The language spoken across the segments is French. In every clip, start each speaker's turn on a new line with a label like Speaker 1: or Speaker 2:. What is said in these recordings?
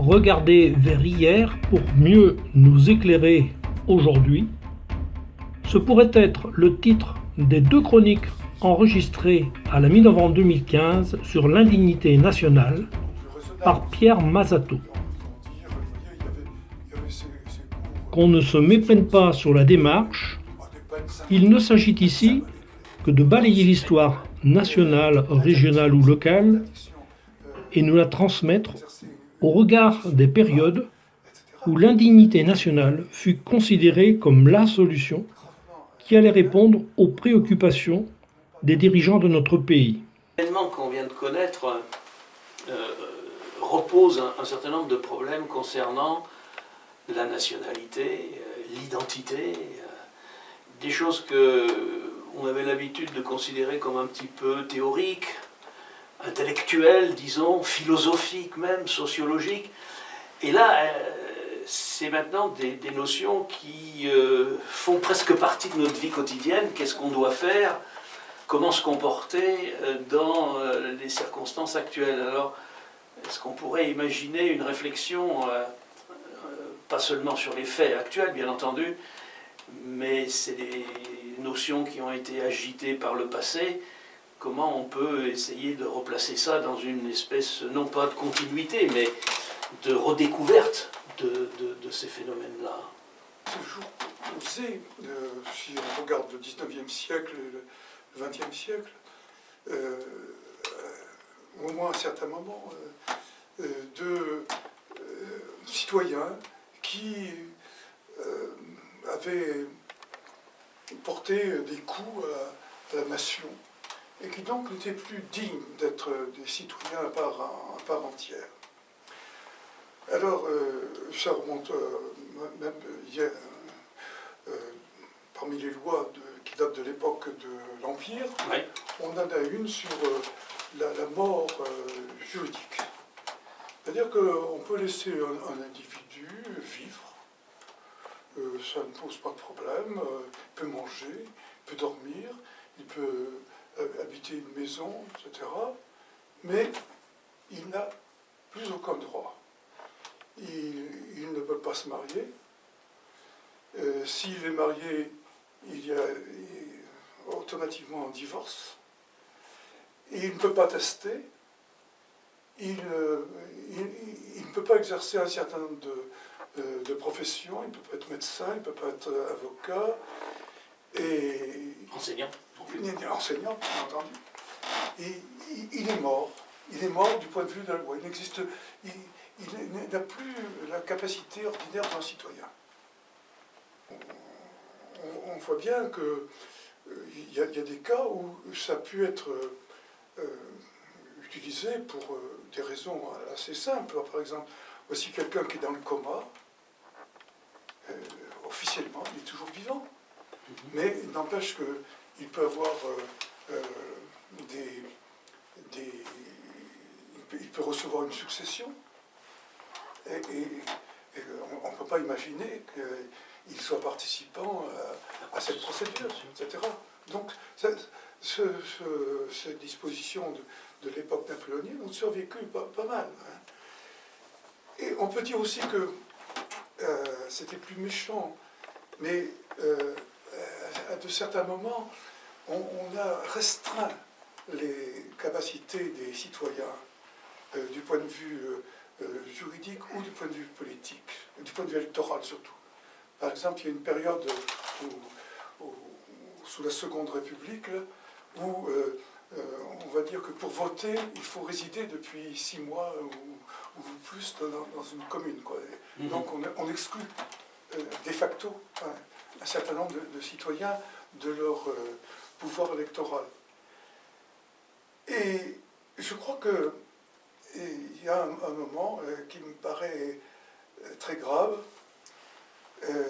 Speaker 1: Regarder vers hier pour mieux nous éclairer aujourd'hui, ce pourrait être le titre des 2 chroniques enregistrées à la mi-novembre 2015 sur l'indignité nationale par Pierre Mazato. Qu'on ne se méprenne pas sur la démarche, il ne s'agit ici que de balayer l'histoire nationale, régionale ou locale et nous la transmettre au regard des périodes où l'indignité nationale fut considérée comme la solution qui allait répondre aux préoccupations des dirigeants de notre pays.
Speaker 2: L'événement qu'on vient de connaître repose un certain nombre de problèmes concernant la nationalité, l'identité, des choses qu'on avait l'habitude de considérer comme un petit peu théoriques, intellectuelles, disons, philosophiques même, sociologiques. Et là, c'est maintenant des notions qui font presque partie de notre vie quotidienne. Qu'est-ce qu'on doit faire ? Comment se comporter dans les circonstances actuelles ? Alors, est-ce qu'on pourrait imaginer une réflexion, pas seulement sur les faits actuels, bien entendu, mais c'est des notions qui ont été agitées par le passé. Comment on peut essayer de replacer ça dans une espèce, non pas de continuité, mais de redécouverte de ces phénomènes-là.
Speaker 3: Toujours posé, si on regarde le 19e siècle et le 20e siècle, au moins à un certain moment, de citoyens qui avaient porté des coups à la nation et qui donc n'étaient plus dignes d'être des citoyens à part entière. Alors, ça remonte même hier, parmi les lois qui datent de l'époque de l'Empire,
Speaker 2: Oui.
Speaker 3: on en a une sur la mort juridique. C'est-à-dire qu'on peut laisser un individu vivre, ça ne pose pas de problème, il peut manger, il peut dormir, il peut habiter une maison, etc. Mais il n'a plus aucun droit. Il ne peut pas se marier. S'il est marié, il y a automatiquement un divorce. Et il ne peut pas tester. Il ne peut pas exercer un certain nombre de professions. Il ne peut pas être médecin, il ne peut pas être avocat. Et
Speaker 2: Enseignant.
Speaker 3: Enseignant, bien entendu. Et il est mort. Il est mort du point de vue de la loi. Il n'a plus la capacité ordinaire d'un citoyen. On voit bien qu'il y a des cas où ça a pu être utilisé pour des raisons assez simples. Par exemple, voici quelqu'un qui est dans le coma. Officiellement, il est toujours vivant. Mais il n'empêche qu'il peut avoir il peut recevoir une succession. Et on ne peut pas imaginer qu'il soit participant à cette procédure, etc. Donc, cette disposition de l'époque napoléonienne ont survécu pas mal. Hein. Et on peut dire aussi que c'était plus méchant, mais à de certains moments, on a restreint les capacités des citoyens du point de vue juridique ou du point de vue politique, du point de vue électoral surtout. Par exemple, il y a une période sous la Seconde République où on va dire que pour voter, il faut résider depuis 6 mois ou plus dans une commune, quoi. Donc on exclut de facto un certain nombre de citoyens de leur pouvoir électoral. Et je crois qu'il y a un moment qui me paraît très grave,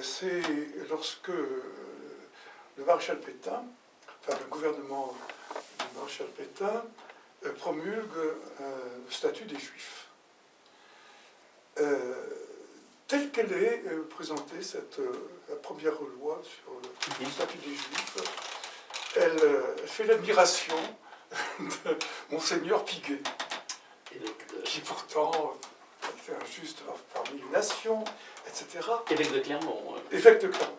Speaker 3: c'est lorsque le maréchal Pétain, enfin le gouvernement du maréchal Pétain, promulgue le statut des Juifs. Telle qu'elle est présentée, la première loi sur le statut des Juifs, elle fait l'admiration de Monseigneur Piguet, qui pourtant c'était injuste parmi les nations, etc.
Speaker 2: Évêque de Clermont.
Speaker 3: Évêque de Clermont.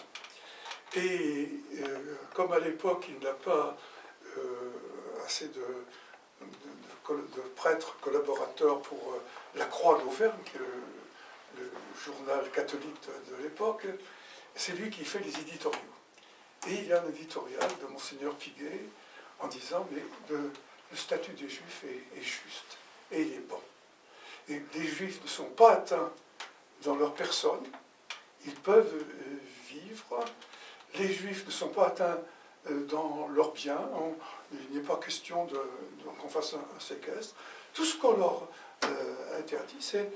Speaker 3: Et comme à l'époque, il n'a pas assez de prêtres collaborateurs pour la Croix d'Auvergne, qui est le journal catholique de l'époque, c'est lui qui fait les éditoriaux. Et il y a un éditorial de Monseigneur Piguet en disant mais le statut des Juifs est juste et il est bon. Et les Juifs ne sont pas atteints dans leur personne, ils peuvent vivre. Les Juifs ne sont pas atteints dans leurs biens, il n'est pas question qu'on fasse un séquestre. Tout ce qu'on leur interdit, c'est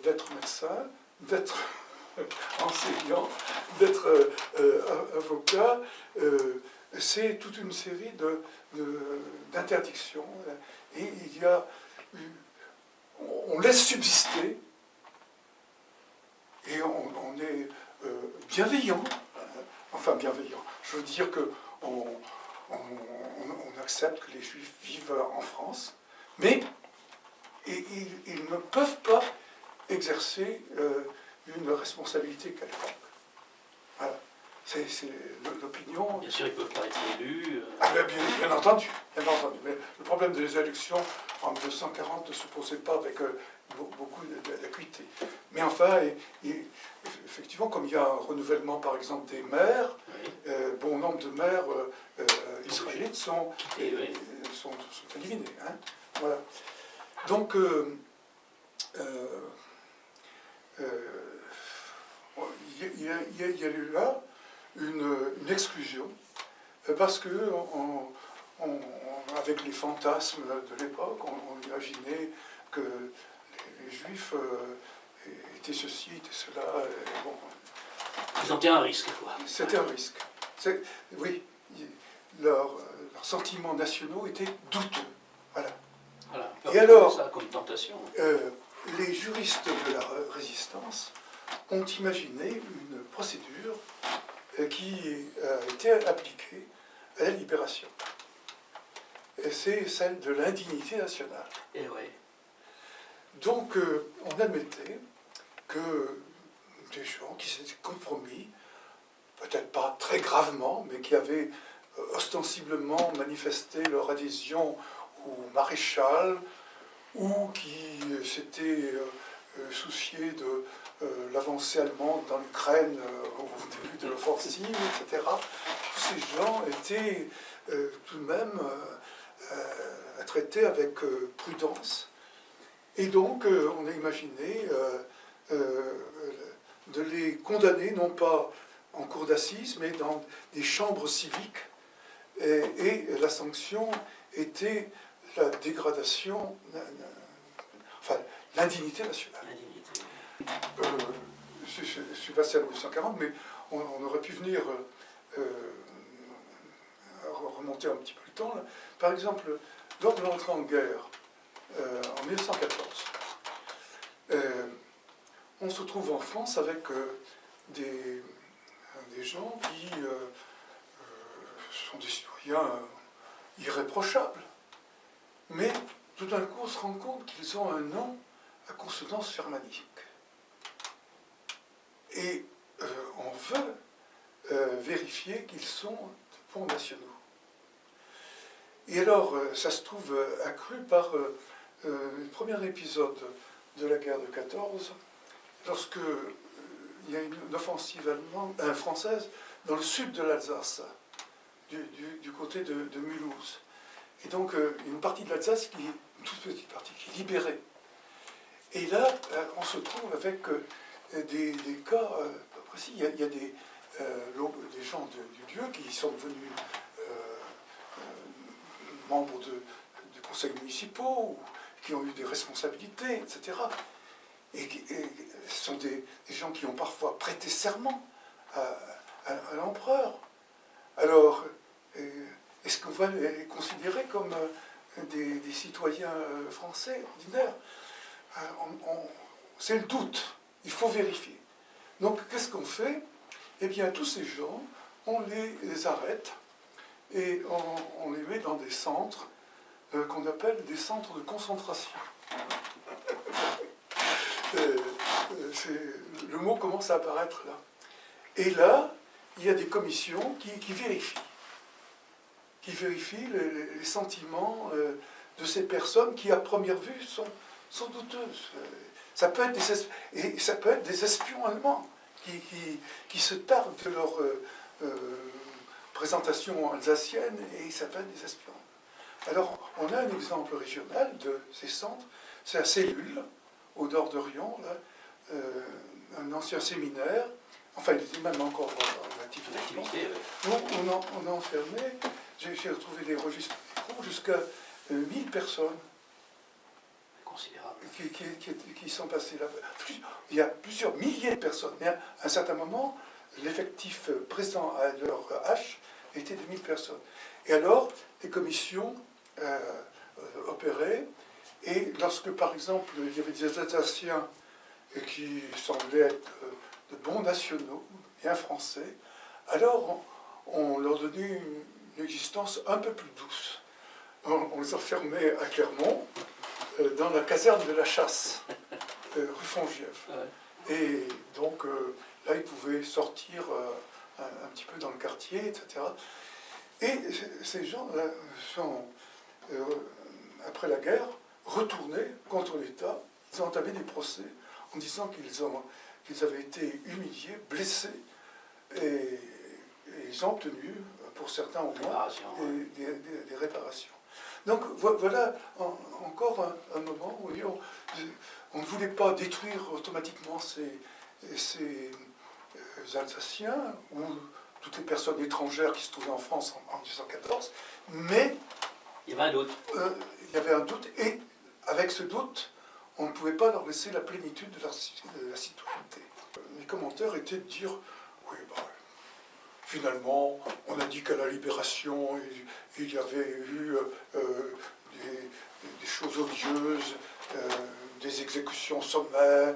Speaker 3: d'être médecin, d'être enseignant, d'être avocat. C'est toute une série d'interdictions. Et il y a... On laisse subsister, et on est bienveillant. Enfin, bienveillant. Je veux dire qu'on accepte que les Juifs vivent en France, mais ils ne peuvent pas exercer une responsabilité quelconque. Voilà. C'est l'opinion.
Speaker 2: Bien sûr, ils ne peuvent pas être élus.
Speaker 3: Ah, bien entendu, bien entendu. Mais le problème des élections en 1940 ne se posait pas avec beaucoup d'acuité. Mais enfin, effectivement, comme il y a un renouvellement, par exemple, des maires,
Speaker 2: Oui.
Speaker 3: Bon nombre de maires israélites sont éliminés. Hein. Voilà. Donc, il y a eu là une exclusion, parce que avec les fantasmes de l'époque, on imaginait que les Juifs étaient ceci, étaient cela. Bon.
Speaker 2: Ils sentaient un risque, quoi.
Speaker 3: C'était un risque. Oui, leurs sentiments nationaux étaient douteux. Voilà.
Speaker 2: Voilà.
Speaker 3: Et alors,
Speaker 2: ça comme tentation.
Speaker 3: Les juristes de la résistance ont imaginé une procédure qui a été appliquée à la libération. Et c'est celle de l'indignité nationale.
Speaker 2: Et oui.
Speaker 3: Donc, on admettait que des gens qui s'étaient compromis, peut-être pas très gravement, mais qui avaient ostensiblement manifesté leur adhésion au maréchal, ou qui s'étaient souciés de l'avancée allemande dans l'Ukraine au début de l'offensive, etc. Tous ces gens étaient tout de même traités avec prudence. Et donc, on a imaginé de les condamner, non pas en cour d'assises, mais dans des chambres civiques. Et la sanction était la dégradation, enfin, l'indignité nationale. Je suis passé à 1940, mais on aurait pu venir remonter un petit peu le temps. Là. Par exemple, lors de l'entrée en guerre, en 1914, on se trouve en France avec des gens qui sont des citoyens irréprochables, mais tout d'un coup on se rend compte qu'ils ont un nom à consonance germanique. Et on veut vérifier qu'ils sont de bons nationaux. Et alors, ça se trouve accru par le premier épisode de la guerre de 14, lorsque il y a une offensive française dans le sud de l'Alsace, du côté de Mulhouse. Et donc, une partie de l'Alsace, une toute petite partie, qui est libérée. Et là, on se trouve avec des cas précis. Il y a des gens du lieu qui sont devenus membres de conseils municipaux, qui ont eu des responsabilités, etc. Et ce sont des gens qui ont parfois prêté serment à l'empereur. Alors, est-ce qu'on va les considérer comme des citoyens français ordinaires? C'est le doute, il faut vérifier. Donc, qu'est-ce qu'on fait? Eh bien, tous ces gens, on les arrête et on les met dans des centres qu'on appelle des centres de concentration. le mot commence à apparaître là. Et là, il y a des commissions qui vérifient les sentiments de ces personnes qui, à première vue, sont douteuses. Ça peut être des espions allemands qui se tardent de leur présentation alsacienne, et ça peut être des espions. Alors, on a un exemple régional de ces centres, c'est à Cellule, au nord de Rion, là, un ancien séminaire, enfin il était même encore en activité, où on a enfermé, j'ai retrouvé des registres jusqu'à 1000 personnes
Speaker 2: considérable.
Speaker 3: Qui sont passées là. Il y a plusieurs milliers de personnes, mais à un certain moment, l'effectif présent à leur H était de 1000 personnes. Et alors, les commissions opéraient, et lorsque, par exemple, il y avait des Alsaciens qui semblaient être de bons nationaux, bien français, alors on leur donnait une existence un peu plus douce. On les enfermait à Clermont, dans la caserne de la chasse, rue Fongièvre. Ouais. Et donc, là, ils pouvaient sortir un petit peu dans le quartier, etc. Et ces gens-là sont, après la guerre, retournés contre l'État. Ils ont entamé des procès en disant qu'ils avaient été humiliés, blessés, et ils ont obtenu, pour certains au moins, des réparations. Donc voilà encore un moment où on ne voulait pas détruire automatiquement ces Alsaciens ou toutes les personnes étrangères qui se trouvaient en France en 1914, mais
Speaker 2: il y avait un doute.
Speaker 3: Il y avait un doute, et avec ce doute, on ne pouvait pas leur laisser la plénitude de la citoyenneté. Mes commentaires étaient de dire, oui, finalement, on a dit qu'à la Libération, il y avait eu des choses odieuses, des exécutions sommaires,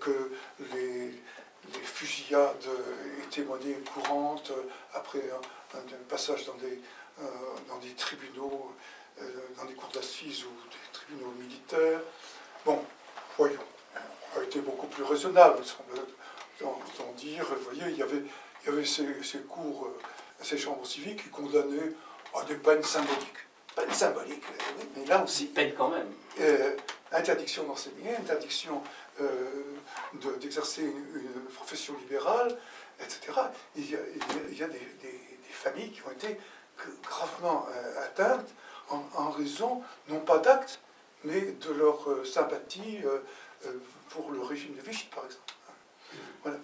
Speaker 3: que les fusillades étaient monnaie courante après un passage dans des tribunaux, dans des cours d'assises ou des tribunaux militaires. Bon, voyons, on a été beaucoup plus raisonnable, semble-t-on dire. Vous voyez, il y avait ces cours, ces chambres civiques qui condamnaient à des peines symboliques. Peines symboliques, oui, mais là aussi.
Speaker 2: Peine quand même.
Speaker 3: Interdiction d'enseigner, interdiction d'exercer une profession libérale, etc. Il y a des familles qui ont été gravement atteintes en raison, non pas d'actes, mais de leur sympathie pour le régime de Vichy, par exemple. Voilà.